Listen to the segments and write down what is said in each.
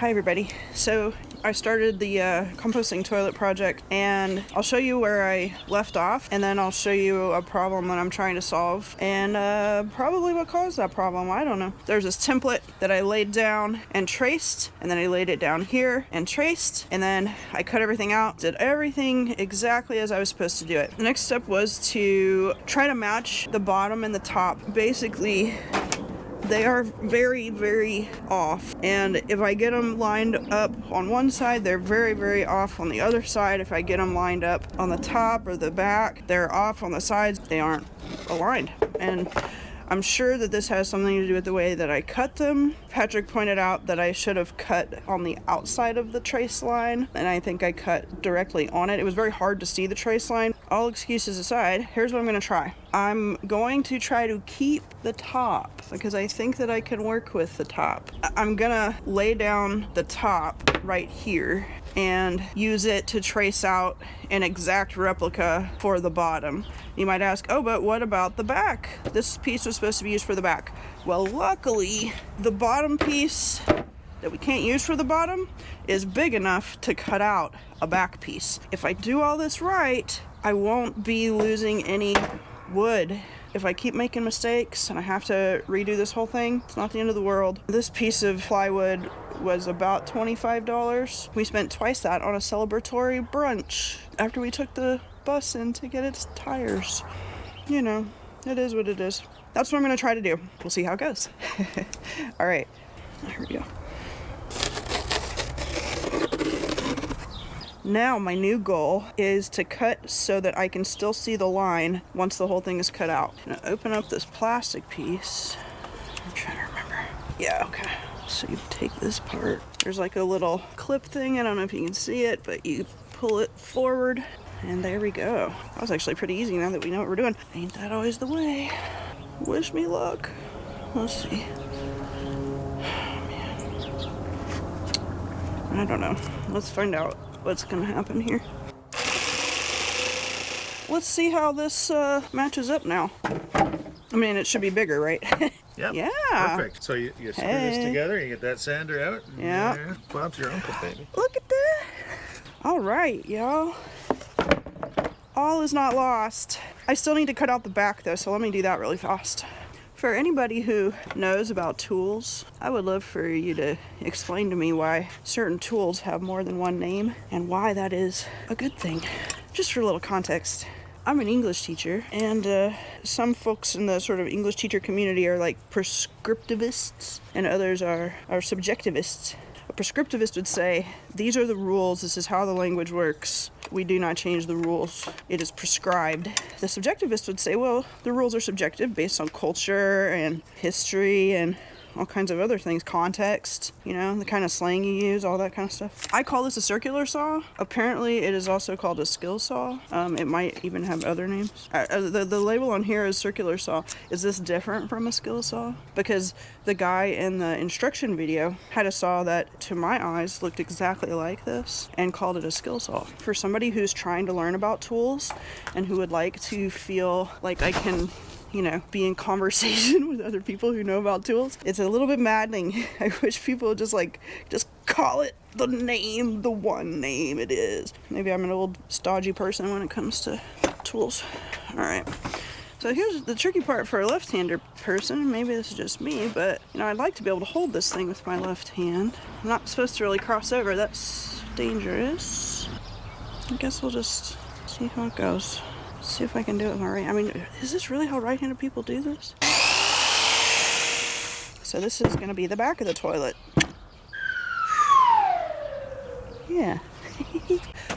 Hi everybody. So I started the composting toilet project, and I'll show you where I left off, and then I'll show you a problem that I'm trying to solve, and probably what caused that problem. I don't know. There's this template that I laid down and traced, and then I laid it down here and traced, and then I cut everything out, did everything exactly as I was supposed to do it. The next step was to try to match the bottom and the top. Basically, they are very, very off, and if I get them lined up on one side, they're very, very off on the other side. If I get them lined up on the top or the back, they're off on the sides. They aren't aligned, and I'm sure that this has something to do with the way that I cut them. Patrick pointed out that I should have cut on the outside of the trace line, and I think I cut directly on it. It was very hard to see the trace line. All excuses aside, here's what I'm going to try. I'm going to try to keep the top because I think that I can work with the top. I'm going to lay down the top right here and use it to trace out an exact replica for the bottom. You might ask, oh, but what about the back? This piece was supposed to be used for the back. Well, luckily, the bottom piece that we can't use for the bottom is big enough to cut out a back piece. If I do all this right, I won't be losing any wood. If I keep making mistakes and I have to redo this whole thing, it's not the end of the world. This piece of plywood was about $25. We spent twice that on a celebratory brunch after we took the bus in to get its tires. You know, it is what it is. That's what I'm going to try to do. We'll see how it goes. All right, here we go. Now my new goal is to cut so that I can still see the line once the whole thing is cut out. I'm gonna open up this plastic piece. I'm trying to remember. Yeah, okay. So you take this part. There's like a little clip thing. I don't know if you can see it, but you pull it forward and there we go. That was actually pretty easy now that we know what we're doing. Ain't that always the way? Wish me luck. Let's see. Oh, man. I don't know. Let's find out what's gonna happen here. Let's see how this matches up now. I mean, it should be bigger, right? Yep. Yeah. Perfect. So you screw this together, you get that sander out. And yeah. Bob's your uncle, baby. Look at that. All right, y'all. All is not lost. I still need to cut out the back though, so let me do that really fast. For anybody who knows about tools, I would love for you to explain to me why certain tools have more than one name and why that is a good thing. Just for a little context, I'm an English teacher, and some folks in the sort of English teacher community are like prescriptivists and others are subjectivists. A prescriptivist would say, these are the rules, this is how the language works. We do not change the rules. It is prescribed. The subjectivist would say, well, the rules are subjective based on culture and history and all kinds of other things, context, you know, the kind of slang you use, all that kind of stuff. I call this a circular saw. Apparently, it is also called a skill saw. It might even have other names. The label on here is circular saw. Is this different from a skill saw? Because the guy in the instruction video had a saw that, to my eyes, looked exactly like this and called it a skill saw. For somebody who's trying to learn about tools and who would like to feel like I can, you know, be in conversation with other people who know about tools, it's a little bit maddening. I wish people would just call it the name, the one name it is. Maybe I'm an old stodgy person when it comes to tools. All right. So here's the tricky part for a left-hander person. Maybe this is just me, but you know, I'd like to be able to hold this thing with my left hand. I'm not supposed to really cross over. That's dangerous. I guess we'll just see how it goes. See if I can do it with my right. I mean, is this really how right-handed people do this? So this is going to be the back of the toilet. Yeah.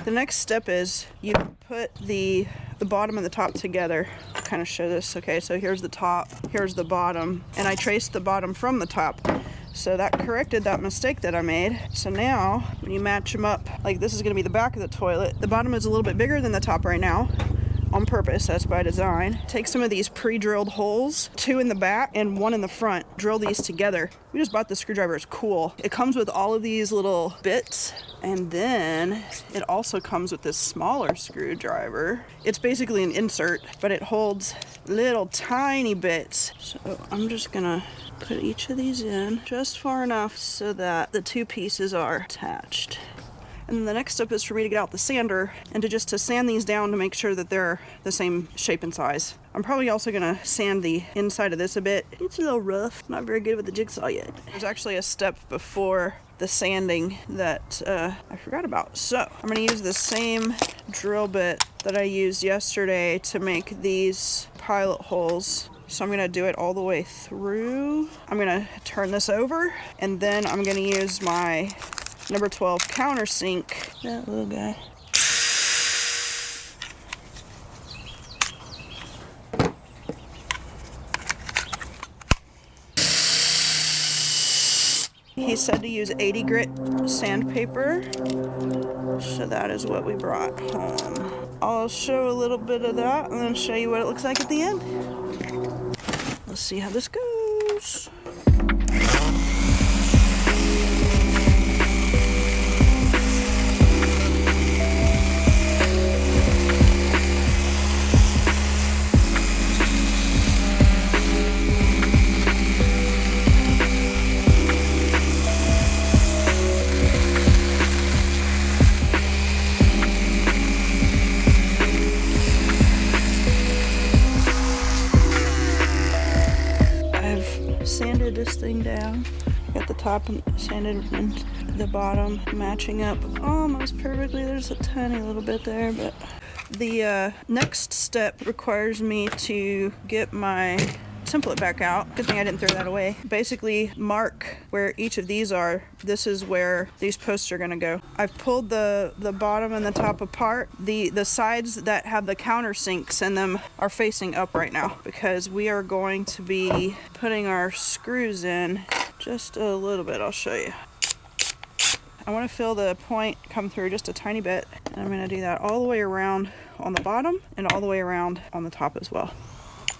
The next step is you put the bottom and the top together. I'll kind of show this. Okay, so here's the top, here's the bottom, and I traced the bottom from the top. So that corrected that mistake that I made. So now, when you match them up, like this is going to be the back of the toilet. The bottom is a little bit bigger than the top right now. on purpose, that's by design. Take some of these pre-drilled holes, 2 in the back and 1 in the front. Drill these together. We just bought the screwdriver, it's cool. It comes with all of these little bits, and then it also comes with this smaller screwdriver. It's basically an insert, but it holds little tiny bits. So I'm just gonna put each of these in just far enough so that the 2 pieces are attached. And then the next step is for me to get out the sander and to sand these down to make sure that they're the same shape and size. I'm probably also gonna sand the inside of this a bit. It's a little rough, not very good with the jigsaw yet. There's actually a step before the sanding that I forgot about. So I'm gonna use the same drill bit that I used yesterday to make these pilot holes. So I'm gonna do it all the way through. I'm gonna turn this over, and then I'm gonna use my number 12 countersink. That little guy. He said to use 80 grit sandpaper, so that is what we brought home. I'll show a little bit of that and then show you what it looks like at the end. Let's see how this goes. Sanded this thing down. Got the top and sanded and the bottom matching up almost perfectly. There's a tiny little bit there, but the next step requires me to get my template back out. Good thing I didn't throw that away. Basically mark where each of these are. This is where these posts are gonna go. I've pulled the bottom and the top apart. The sides that have the countersinks in them are facing up right now because we are going to be putting our screws in just a little bit. I'll show you. I want to feel the point come through just a tiny bit, and I'm gonna do that all the way around on the bottom and all the way around on the top as well.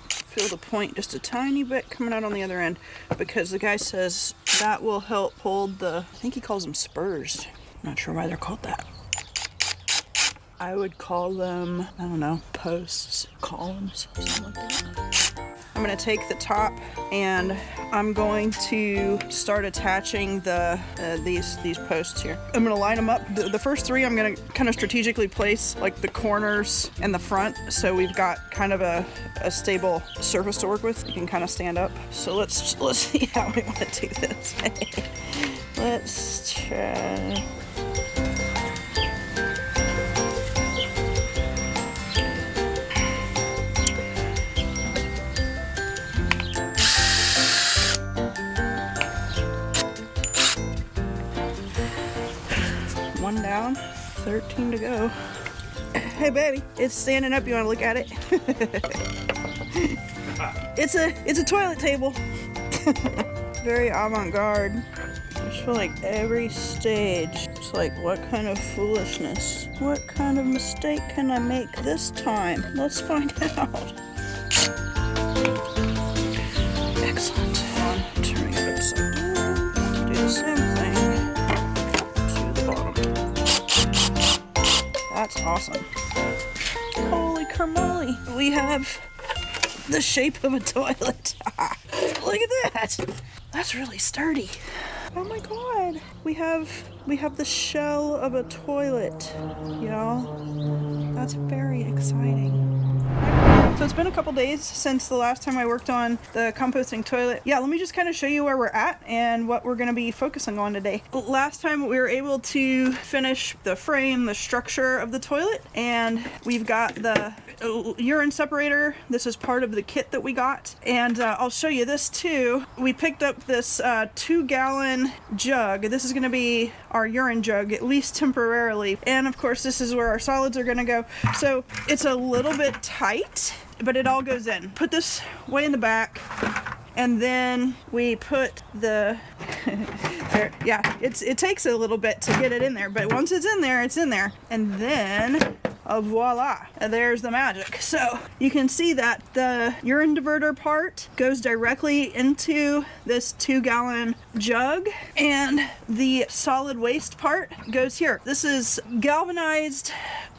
Feel the point just a tiny bit coming out on the other end, because the guy says that will help hold the, I think he calls them spurs. I'm not sure why they're called that. I would call them, I don't know, posts, columns, something like that. I'm gonna take the top and I'm going to start attaching these posts here. I'm gonna line them up. The first 3 I'm gonna kind of strategically place like the corners and the front, so we've got kind of a stable surface to work with. You can kind of stand up. So let's see how we want to do this. Let's try. One down, 13 to go. Hey baby, it's standing up. You want to look at it? It's a toilet table. Very avant-garde. I just feel like every stage, it's like, what kind of foolishness? What kind of mistake can I make this time? Let's find out. Excellent. Turning it upside down. Do the same thing. That's awesome. Holy carmoly. We have the shape of a toilet. Look at that. That's really sturdy. Oh my god. We have the shell of a toilet, y'all. That's very exciting. So it's been a couple days since the last time I worked on the composting toilet. Yeah, let me just kind of show you where we're at and what we're going to be focusing on today. Last time we were able to finish the frame, the structure of the toilet, and we've got the urine separator. This is part of the kit that we got, and I'll show you this too. We picked up this 2-gallon jug. This is going to be our urine jug, at least temporarily, and of course this is where our solids are going to go. So it's a little bit tight, but it all goes in. Put this way in the back, and then we put the there, yeah, it takes a little bit to get it in there, but once it's in there, it's in there. And then voila, and there's the magic. So you can see that the urine diverter part goes directly into this 2-gallon jug, and the solid waste part goes here. This is galvanized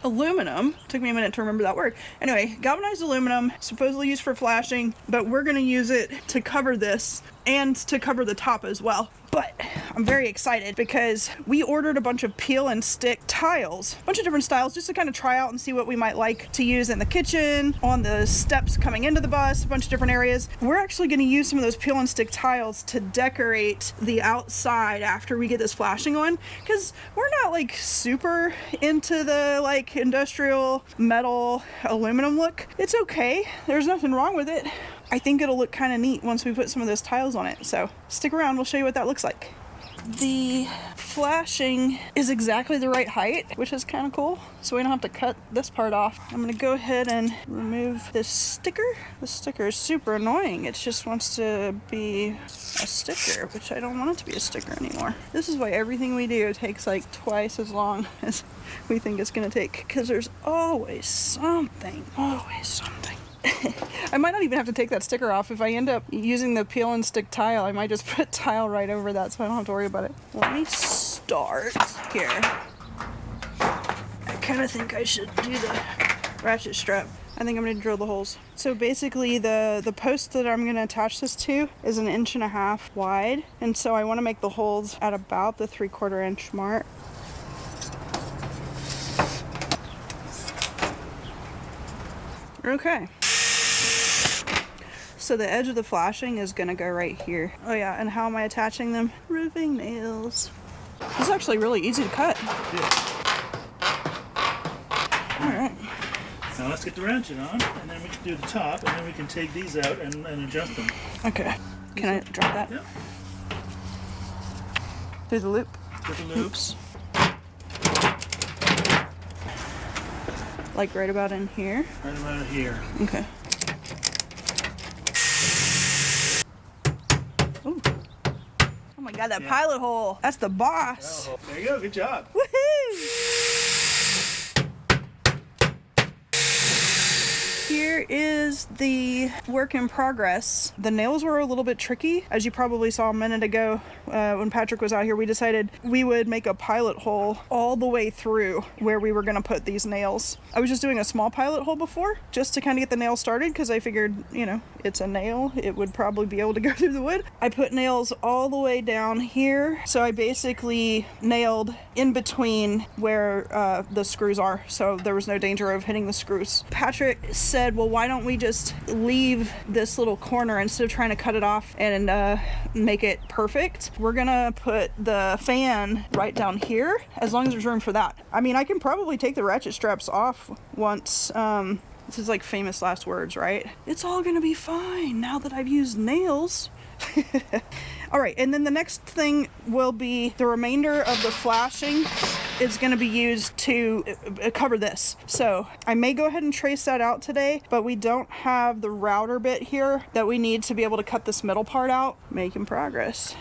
aluminum. Took me a minute to remember that word. Anyway, galvanized aluminum, supposedly used for flashing, but we're gonna use it to cover this and to cover the top as well. But I'm very excited because we ordered a bunch of peel and stick tiles, a bunch of different styles, just to kind of try out and see what we might like to use in the kitchen, on the steps coming into the bus, a bunch of different areas. We're actually going to use some of those peel and stick tiles to decorate the outside after we get this flashing on, because we're not like super into the like industrial metal aluminum look. It's okay. There's nothing wrong with it. I think it'll look kind of neat once we put some of those tiles on it. So stick around, we'll show you what that looks like. The flashing is exactly the right height, which is kind of cool. So we don't have to cut this part off. I'm gonna go ahead and remove this sticker. The sticker is super annoying. It just wants to be a sticker, which I don't want it to be a sticker anymore. This is why everything we do takes like twice as long as we think it's gonna take, because there's always something. I might not even have to take that sticker off. If I end up using the peel and stick tile, I might just put tile right over that so I don't have to worry about it. Let me start here. I kind of think I should do the ratchet strap. I think I'm going to drill the holes. So basically the post that I'm going to attach this to is 1.5 inches wide. And so I want to make the holes at about the 3/4 inch mark. Okay. So the edge of the flashing is gonna go right here. Oh yeah, and how am I attaching them? Roofing nails. This is actually really easy to cut. Alright. Now let's get the ratchet on, and then we can do the top, and then we can take these out and adjust them. Okay. Can I drop that? Yeah. Through the loop? With the loops. Like right about in here? Right about here. Okay. Ooh. Oh my god, that pilot hole. That's the boss. There you go, good job. Woohoo! Here is the work in progress. The nails were a little bit tricky. As you probably saw a minute ago when Patrick was out here, we decided we would make a pilot hole all the way through where we were going to put these nails. I was just doing a small pilot hole before just to kind of get the nail started because I figured, you know, it's a nail. It would probably be able to go through the wood. I put nails all the way down here. So I basically nailed in between where the screws are. So there was no danger of hitting the screws. Patrick said, well, why don't we just leave this little corner instead of trying to cut it off and make it perfect? We're gonna put the fan right down here as long as there's room for that. I mean, I can probably take the ratchet straps off once, this is like famous last words, right? It's all gonna be fine now that I've used nails. All right, and then the next thing will be the remainder of the flashing is going to be used to cover this. So I may go ahead and trace that out today, but we don't have the router bit here that we need to be able to cut this middle part out. Making progress.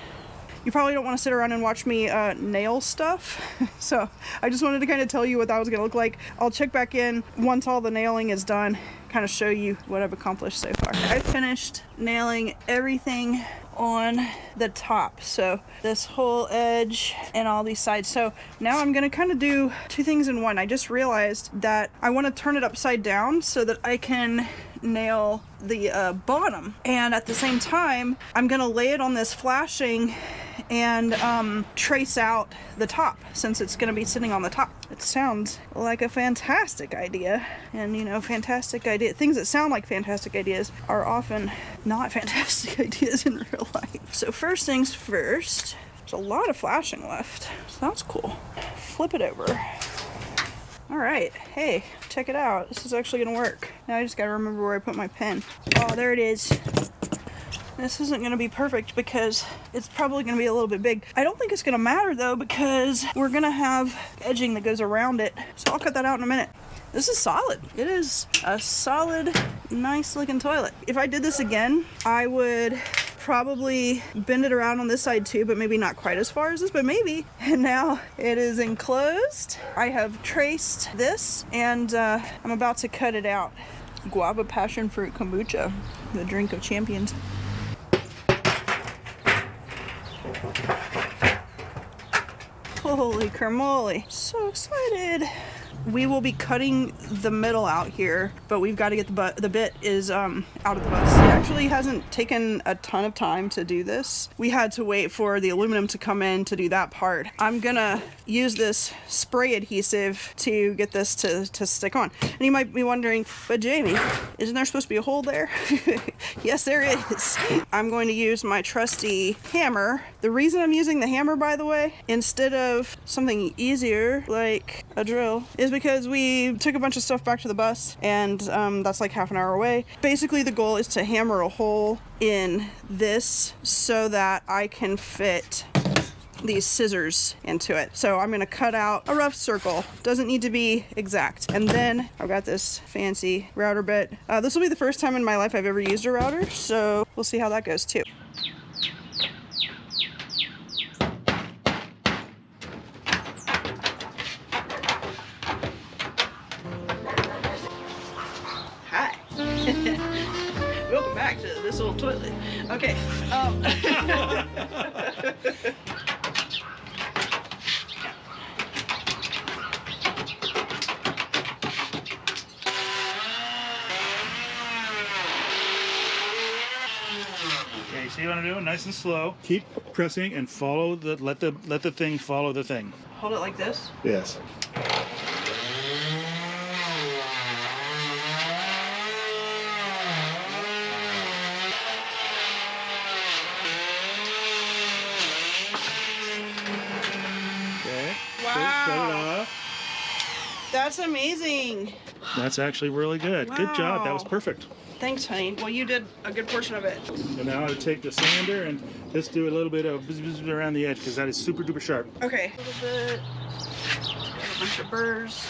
You probably don't want to sit around and watch me nail stuff. So I just wanted to kind of tell you what that was going to look like. I'll check back in once all the nailing is done, kind of show you what I've accomplished so far. I finished nailing everything on the top, so this whole edge and all these sides. So now I'm gonna kind of do two things in one. I just realized that I want to turn it upside down so that I can nail the bottom, and at the same time I'm gonna lay it on this flashing and trace out the top since it's gonna be sitting on the top. It sounds like a fantastic idea, and you know, fantastic idea things that sound like fantastic ideas are often not fantastic ideas in real life. So first things first, there's a lot of flashing left, so that's cool. Flip it over. All right, hey, check it out. This is actually gonna work. Now I just gotta remember where I put my pen. Oh, there it is. This isn't gonna be perfect because it's probably gonna be a little bit big. I don't think it's gonna matter though because we're gonna have edging that goes around it. So I'll cut that out in a minute. This is solid. It is a solid, nice looking toilet. If I did this again, I would probably bend it around on this side too, but maybe not quite as far as this, but maybe. And now it is enclosed. I have traced this and I'm about to cut it out. Guava passion fruit kombucha, the drink of champions. Holy cramoly, so excited. We will be cutting the middle out here, but we've got to get the bit is out of the bus. It actually hasn't taken a ton of time to do this. We had to wait for the aluminum to come in to do that part. I'm gonna use this spray adhesive to get this to stick on. And you might be wondering, but Jamie, isn't there supposed to be a hole there? Yes, there is. I'm going to use my trusty hammer. The reason I'm using the hammer, by the way, instead of something easier like a drill, is because we took a bunch of stuff back to the bus and that's like half an hour away. Basically the goal is to hammer a hole in this so that I can fit these scissors into it. So I'm gonna cut out a rough circle. Doesn't need to be exact. And then I've got this fancy router bit. This will be the first time in my life I've ever used a router, so we'll see how that goes too. Hi. Welcome back to this old toilet. Okay. Okay, see what I'm doing? Nice and slow. Keep pressing and follow the let the thing follow the thing. Hold it like this. Yes. Okay. Wow. Shut it off. That's amazing. That's actually really good. Wow. Good job. That was perfect. Thanks, honey. Well, you did a good portion of it. And now I'll take the sander and just do a little bit of bzz around the edge because that is super duper sharp. Okay. A little bit. A bunch of burrs.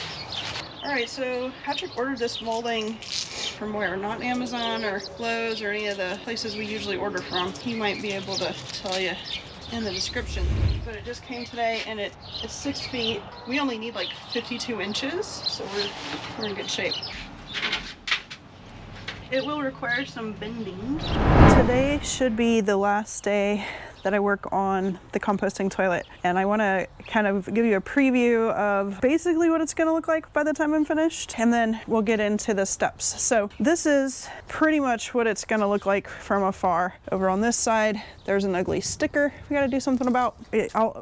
All right, so Patrick ordered this molding from where? Not Amazon or Lowe's or any of the places we usually order from. He might be able to tell you in the description. But it just came today and it's 6 feet. We only need like 52 inches, so we're in good shape. It will require some bending. Today should be the last day that I work on the composting toilet, and I want to kind of give you a preview of basically what it's going to look like by the time I'm finished, and then we'll get into the steps. So this is pretty much what it's going to look like from afar. Over on this side there's an ugly sticker we got to do something about.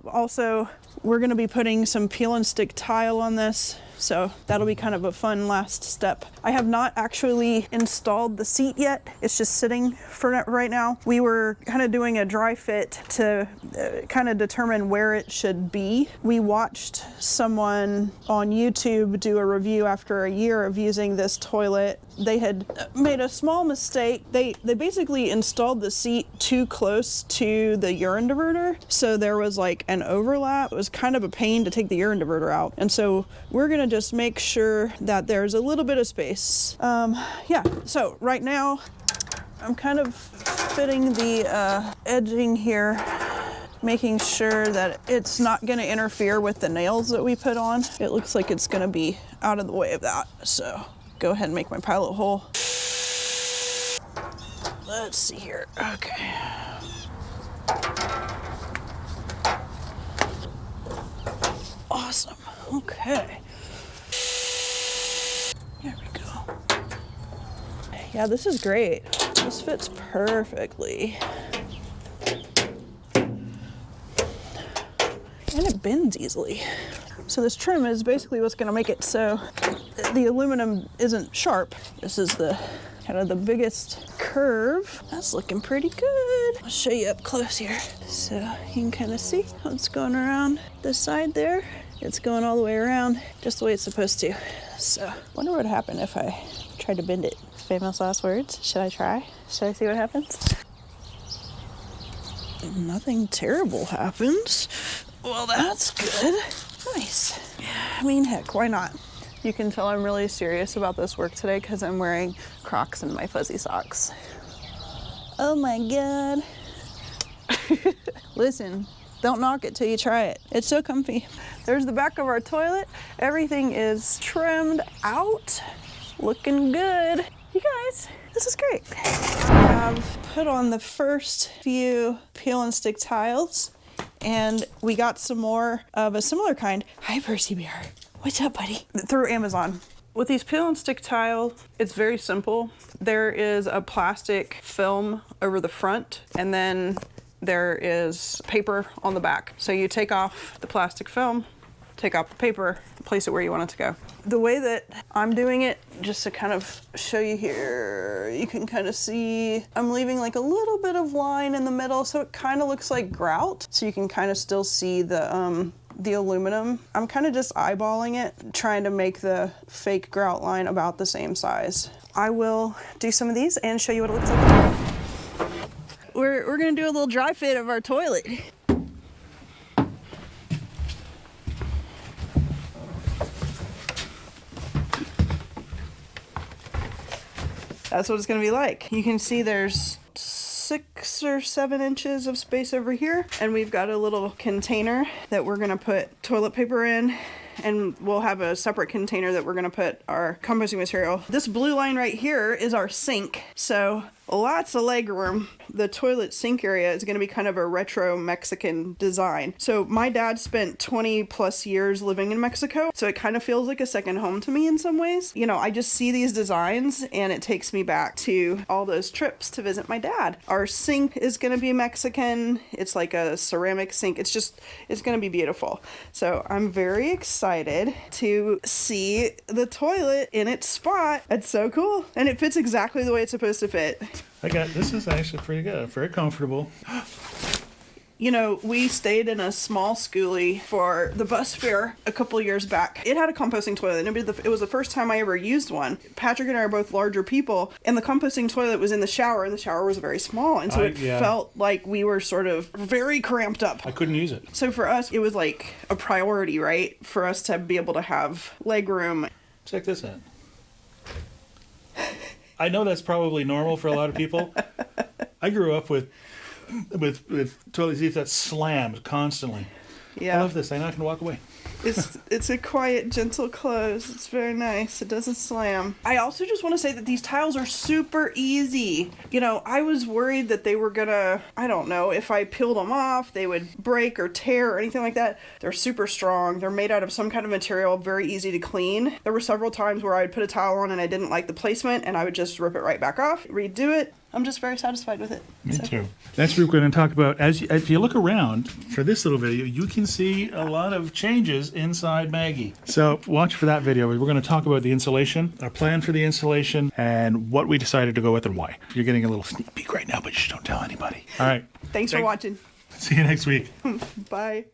Also, we're going to be putting some peel and stick tile on this, so that'll be kind of a fun last step. I have not actually installed the seat yet. It's just sitting for right now. We were kind of doing a dry fit to kind of determine where it should be. We watched someone on YouTube do a review after a year of using this toilet. They had made a small mistake. They basically installed the seat too close to the urine diverter, so there was like an overlap. It was kind of a pain to take the urine diverter out, and so we're gonna just make sure that there's a little bit of space. Yeah, so right now I'm kind of fitting the edging here, making sure that it's not going to interfere with the nails that we put on. It looks like it's going to be out of the way of that, so go ahead and make my pilot hole. Let's see here. Okay. Awesome. Okay. There we go. Yeah, this is great. This fits perfectly. And it bends easily. So this trim is basically what's going to make it so the aluminum isn't sharp. This is the kind of the biggest curve. That's looking pretty good. I'll show you up close here. So you can kind of see how it's going around this side there. It's going all the way around just the way it's supposed to. So wonder what would happen if I tried to bend it. Famous last words. Should I try? Should I see what happens? Nothing terrible happens. Well, that's good. Nice. I mean, heck, why not? You can tell I'm really serious about this work today because I'm wearing Crocs and my fuzzy socks. Oh my God. Listen, don't knock it till you try it. It's so comfy. There's the back of our toilet. Everything is trimmed out. Looking good. You guys, this is great. I have put on the first few peel and stick tiles, and we got some more of a similar kind. Hi, Percy Bear. What's up, buddy? Through Amazon. With these peel and stick tiles, it's very simple. There is a plastic film over the front, and then there is paper on the back. So you take off the plastic film, take off the paper, place it where you want it to go. The way that I'm doing it, just to kind of show you here, you can kind of see I'm leaving like a little bit of line in the middle, so it kind of looks like grout. So you can kind of still see the aluminum. I'm kind of just eyeballing it, trying to make the fake grout line about the same size. I will do some of these and show you what it looks like. We're gonna do a little dry fit of our toilet. That's what it's gonna be like. You can see there's 6 or 7 inches of space over here, and we've got a little container that we're gonna put toilet paper in, and we'll have a separate container that we're gonna put our composting material. This blue line right here is our sink, so lots of leg room. The toilet sink area is going to be kind of a retro Mexican design. So my dad spent 20 plus years living in Mexico, so it kind of feels like a second home to me in some ways. You know, I just see these designs and it takes me back to all those trips to visit my dad. Our sink is going to be Mexican. It's like a ceramic sink. It's going to be beautiful. So I'm very excited to see the toilet in its spot. It's so cool. And it fits exactly the way it's supposed to fit. This is actually pretty good, very comfortable. You know, we stayed in a small Skoolie for the bus fare a couple years back. It had a composting toilet. It was the first time I ever used one. Patrick and I are both larger people, and the composting toilet was in the shower, and the shower was very small, and so it felt like we were sort of very cramped up. I couldn't use it. So for us, it was like a priority, right? For us to be able to have leg room. Check this out. I know that's probably normal for a lot of people. I grew up with toilet seats that slammed constantly. Yeah. I love this. I'm not going to walk away. It's a quiet, gentle close. It's very nice. It doesn't slam. I also just want to say that these tiles are super easy. You know, I was worried that they were gonna, I don't know, if I peeled them off, they would break or tear or anything like that. They're super strong. They're made out of some kind of material, very easy to clean. There were several times where I would put a tile on and I didn't like the placement, and I would just rip it right back off, redo it. I'm just very satisfied with it. Me too. That's what we're going to talk about. If you look around for this little video, you can see a lot of changes inside Maggie. So watch for that video. We're going to talk about the insulation, our plan for the insulation, and what we decided to go with and why. You're getting a little sneak peek right now, but you don't tell anybody. All right. Thanks for watching. See you next week. Bye.